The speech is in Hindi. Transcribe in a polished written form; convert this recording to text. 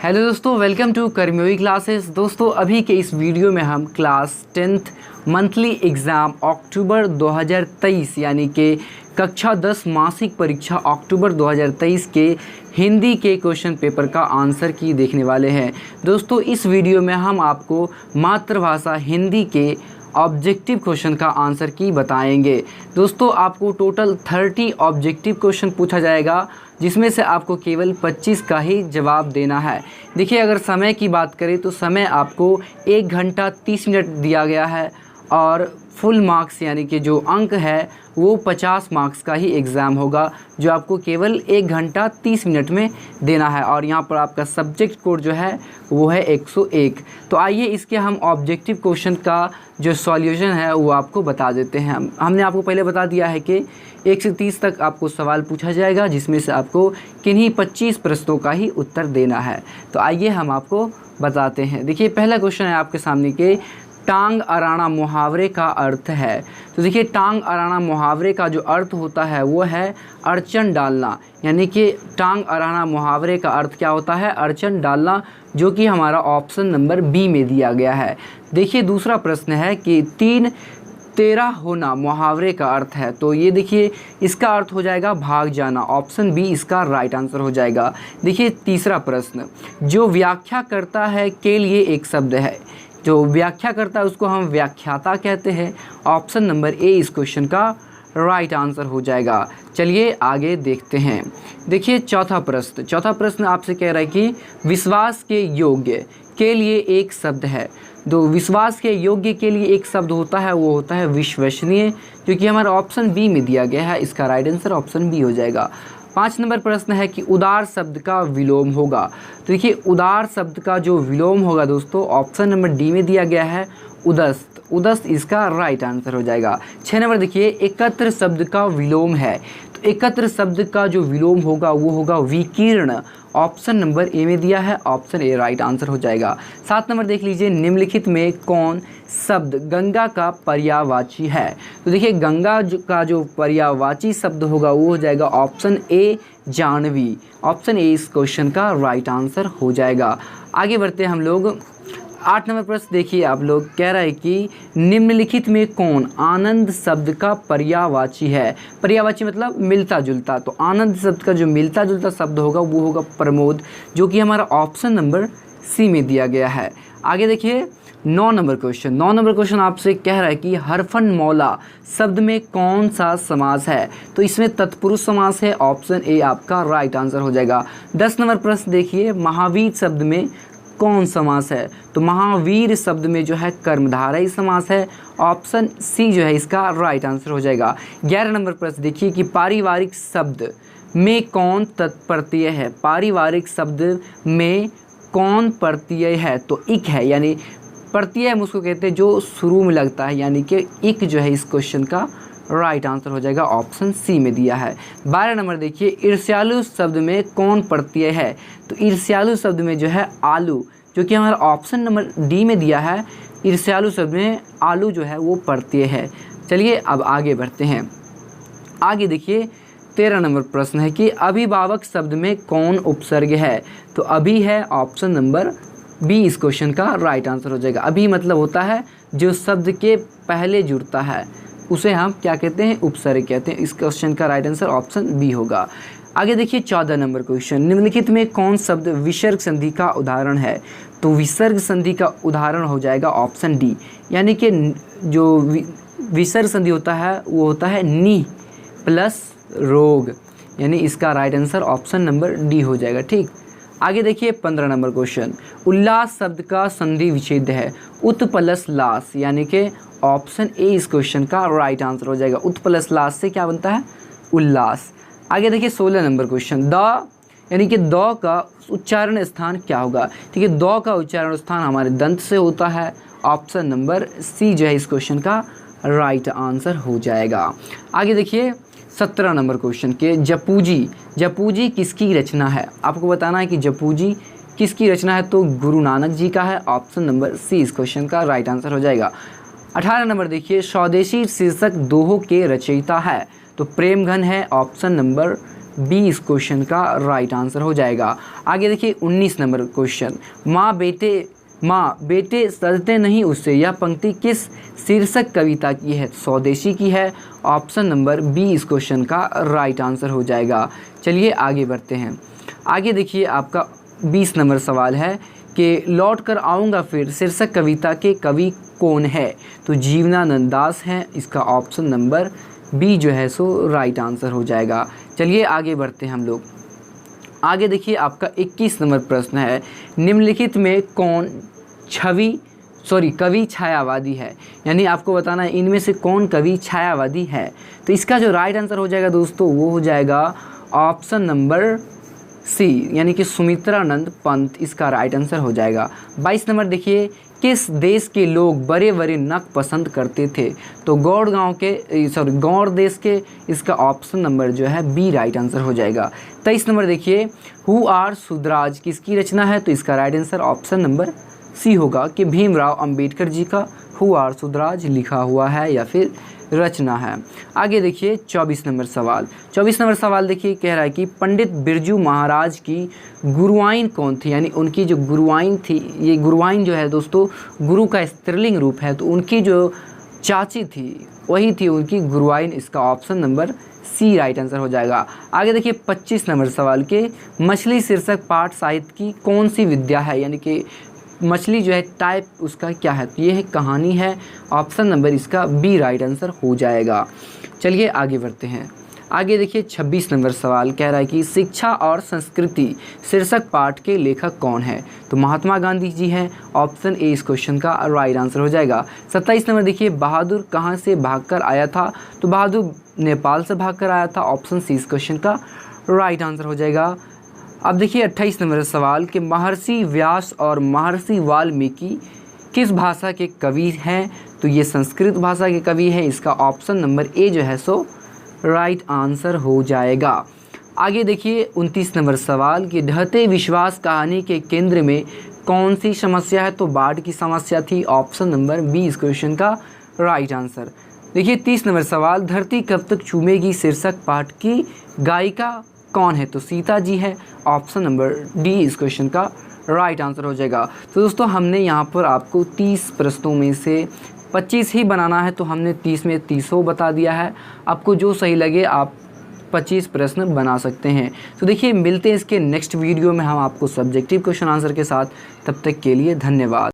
हेलो दोस्तों, वेलकम टू कर्मयोगी क्लासेस। दोस्तों अभी के इस वीडियो में हम क्लास 10th मंथली एग्ज़ाम अक्टूबर 2023 यानी कि कक्षा 10 मासिक परीक्षा अक्टूबर 2023 के हिंदी के क्वेश्चन पेपर का आंसर की देखने वाले हैं। दोस्तों इस वीडियो में हम आपको मातृभाषा हिंदी के ऑब्जेक्टिव क्वेश्चन का आंसर की बताएंगे। दोस्तों आपको टोटल 30 ऑब्जेक्टिव क्वेश्चन पूछा जाएगा, जिसमें से आपको केवल 25 का ही जवाब देना है। देखिए अगर समय की बात करें तो समय आपको 1 घंटा 30 मिनट दिया गया है और फुल मार्क्स यानी कि जो अंक है वो 50 मार्क्स का ही एग्ज़ाम होगा, जो आपको केवल 1 घंटा 30 मिनट में देना है। और यहाँ पर आपका सब्जेक्ट कोड जो है वो है 101। तो आइए इसके हम ऑब्जेक्टिव क्वेश्चन का जो सॉल्यूशन है वो आपको बता देते हैं। हमने आपको पहले बता दिया है कि 1 से 30 तक आपको सवाल पूछा जाएगा, जिसमें से आपको किन्हीं 25 प्रश्नों का ही उत्तर देना है। तो आइए हम आपको बताते हैं। देखिए पहला क्वेश्चन है आपके सामने के टांग अराना मुहावरे का अर्थ है। तो देखिए टांग अराना मुहावरे का जो अर्थ होता है वो है अड़चन डालना, यानी कि टांग अराना मुहावरे का अर्थ क्या होता है? अड़चन डालना, जो कि हमारा ऑप्शन नंबर बी में दिया गया है। देखिए दूसरा प्रश्न है कि 3 तेरा होना मुहावरे का अर्थ है। तो ये देखिए इसका अर्थ हो जाएगा भाग जाना, ऑप्शन बी इसका राइट आंसर हो जाएगा। देखिए तीसरा प्रश्न, जो व्याख्या करता है के लिए एक शब्द है, जो व्याख्या करता है उसको हम व्याख्याता कहते हैं, ऑप्शन नंबर ए इस क्वेश्चन का राइट आंसर हो जाएगा। चलिए आगे देखते हैं। देखिए चौथा प्रश्न आपसे कह रहा है कि विश्वास के योग्य के लिए एक शब्द है। तो विश्वास के योग्य के लिए एक शब्द होता है, वो होता है विश्वसनीय, जो कि हमारा ऑप्शन बी में दिया गया है। इसका राइट आंसर ऑप्शन बी हो जाएगा। 5 नंबर प्रश्न है कि उदार शब्द का विलोम होगा। तो देखिए उदार शब्द का जो विलोम होगा दोस्तों, ऑप्शन नंबर डी में दिया गया है उदस्त। उदस्त इसका राइट आंसर हो जाएगा। 6 नंबर देखिए एकत्र शब्द का विलोम है। तो एकत्र शब्द का जो विलोम होगा वो होगा विकीर्ण, ऑप्शन नंबर ए में दिया है, ऑप्शन ए राइट आंसर हो जाएगा। 7 नंबर देख लीजिए, निम्नलिखित में कौन शब्द गंगा का पर्यायवाची है? तो देखिए गंगा का जो पर्यायवाची शब्द होगा वो हो जाएगा option A Jahnavi, option A इस क्वेश्चन का राइट आंसर हो जाएगा। आगे बढ़ते हैं हम लोग। 8 नंबर प्रश्न देखिए, आप लोग कह रहा है कि निम्नलिखित में कौन आनंद शब्द का पर्यायवाची है? पर्यायवाची मतलब मिलता जुलता। तो आनंद शब्द का जो मिलता जुलता शब्द होगा वो होगा प्रमोद, जो कि हमारा ऑप्शन नंबर सी में दिया गया है। आगे देखिए 9 नंबर क्वेश्चन आपसे कह रहा है कि हरफन मौला शब्द में कौन सा समास है? तो इसमें तत्पुरुष समास है, ऑप्शन ए आपका राइट आंसर हो जाएगा। 10 नंबर प्रश्न देखिए, महावीर शब्द में कौन समास है? तो महावीर शब्द में जो है कर्मधारय समास है, ऑप्शन सी जो है इसका राइट आंसर हो जाएगा। 11 नंबर प्रश्न देखिए कि पारिवारिक शब्द में कौन तत्प्रत्यय है? पारिवारिक शब्द में कौन प्रत्यय है? तो इक है, यानी प्रत्यय हम उसको कहते हैं जो शुरू में लगता है, यानी कि इक जो है इस क्वेश्चन का राइट आंसर हो जाएगा, ऑप्शन सी में दिया है। 12 नंबर देखिए, ईर्ष्यालु शब्द में कौन प्रत्यय है? तो ईर्ष्यालु शब्द में जो है आलू, जो कि हमारा ऑप्शन नंबर डी में दिया है। ईर्ष्यालु शब्द में आलू जो है वो प्रत्यय है। चलिए अब आगे बढ़ते हैं। आगे देखिए 13 नंबर प्रश्न है कि अभिभावक शब्द में कौन उपसर्ग है? तो अभी है, ऑप्शन नंबर बी इस क्वेश्चन का राइट आंसर हो जाएगा। अभी मतलब होता है जो शब्द के पहले जुड़ता है, उसे हम क्या कहते हैं? उपसर्ग कहते हैं। इस क्वेश्चन का राइट आंसर ऑप्शन बी होगा। आगे देखिए 14 नंबर क्वेश्चन, निम्नलिखित में कौन शब्द विसर्ग संधि का उदाहरण है? तो विसर्ग संधि का उदाहरण हो जाएगा ऑप्शन डी, यानी कि जो विसर्ग संधि होता है वो होता है नी प्लस रोग, यानी इसका right answer option number D हो जाएगा। ठीक, आगे देखिए 15 नंबर क्वेश्चन, उल्लास शब्द का संधि विच्छेद है। उत प्लस लास, यानी कि ऑप्शन ए इस क्वेश्चन का राइट आंसर हो जाएगा। उत प्लस लास से क्या बनता है? उल्लास। आगे देखिए 16 नंबर क्वेश्चन, द यानी कि द का उच्चारण स्थान क्या होगा? ठीक है, द का उच्चारण स्थान हमारे दंत से होता है, ऑप्शन नंबर सी जो है इस क्वेश्चन का राइट आंसर हो जाएगा। आगे देखिए 17 नंबर क्वेश्चन के जपूजी किसकी रचना है? आपको बताना है कि जपूजी किसकी रचना है। तो गुरु नानक जी का है, ऑप्शन नंबर सी इस क्वेश्चन का राइट आंसर हो जाएगा। 18 नंबर देखिए, स्वदेशी शीर्षक दोहों के रचयिता है। तो प्रेमघन है, ऑप्शन नंबर बी इस क्वेश्चन का राइट आंसर हो जाएगा। आगे देखिए 19 नंबर क्वेश्चन, माँ बेटे सजते नहीं उससे, यह पंक्ति किस शीर्षक कविता की है? स्वदेशी की है। ऑप्शन नंबर बी इस क्वेश्चन का राइट आंसर हो जाएगा। चलिए आगे बढ़ते हैं। आगे देखिए आपका 20 नंबर सवाल है कि लौट कर आऊँगा फिर शीर्षक कविता के कवि कौन है? तो जीवनानंद दास हैं। इसका ऑप्शन नंबर बी जो है सो राइट आंसर हो जाएगा। चलिए आगे बढ़ते हैं हम लोग। आगे देखिए आपका 21 नंबर प्रश्न है, निम्नलिखित में कौन कवि छायावादी है? यानी आपको बताना है इनमें से कौन कवि छायावादी है। तो इसका जो राइट आंसर हो जाएगा दोस्तों वो हो जाएगा ऑप्शन नंबर सी, यानी कि सुमित्रानंद पंत इसका राइट आंसर हो जाएगा। 22 नंबर देखिए, किस देश के लोग बड़े बड़े नख पसंद करते थे? तो गौड़ देश के। इसका ऑप्शन नंबर जो है बी राइट आंसर हो जाएगा। 23 नंबर देखिए, हु आर सुधराज किसकी रचना है? तो इसका right answer option number C होगा कि भीमराव अंबेडकर जी का हु आर सुधराज लिखा हुआ है या फिर रचना है। आगे देखिए 24 नंबर सवाल। 24 नंबर सवाल देखिए कह रहा है कि पंडित बिरजू महाराज की गुरुआइन कौन थी? यानी उनकी जो गुरुआइन थी, ये गुरुआइन जो है दोस्तों गुरु का स्त्रीलिंग रूप है, तो उनकी जो चाची थी वही थी उनकी गुरुआइन। इसका option number C right answer हो जाएगा। आगे देखिए 25 नंबर सवाल के मछली शीर्षक पाठ साहित्य की कौन सी विद्या है? यानी कि मछली जो है टाइप उसका क्या है? तो ये है कहानी है। ऑप्शन नंबर इसका बी राइट आंसर हो जाएगा। चलिए आगे बढ़ते हैं। आगे देखिए 26 नंबर सवाल कह रहा है कि शिक्षा और संस्कृति शीर्षक पाठ के लेखक कौन है? तो महात्मा गांधी जी हैं। ऑप्शन ए इस क्वेश्चन का राइट आंसर हो जाएगा। 27 नंबर देखिए, बहादुर कहाँ से भागकर आया था? तो बहादुर नेपाल से भागकर आया था। ऑप्शन सी इस क्वेश्चन का राइट आंसर हो जाएगा। अब देखिए 28 नंबर सवाल कि महर्षि व्यास और महर्षि वाल्मीकि किस भाषा के कवि हैं? तो ये संस्कृत भाषा के कवि हैं। इसका ऑप्शन नंबर ए जो है सो राइट आंसर हो जाएगा। आगे देखिए 29 नंबर सवाल कि ढहते विश्वास कहानी के केंद्र में कौन सी समस्या है? तो बाढ़ की समस्या थी। ऑप्शन नंबर बी इस क्वेश्चन का राइट आंसर। देखिए 30 नंबर सवाल, धरती कब तक चूमेगी शीर्षक पाठ की गायिका कौन है? तो सीता जी है। ऑप्शन नंबर डी इस क्वेश्चन का राइट आंसर हो जाएगा। तो दोस्तों हमने यहाँ पर आपको 30 प्रश्नों में से 25 ही बनाना है, तो हमने 30 में 30 बता दिया है। आपको जो सही लगे आप 25 प्रश्न बना सकते हैं। तो देखिए मिलते हैं इसके नेक्स्ट वीडियो में हम आपको सब्जेक्टिव क्वेश्चन आंसर के साथ। तब तक के लिए धन्यवाद।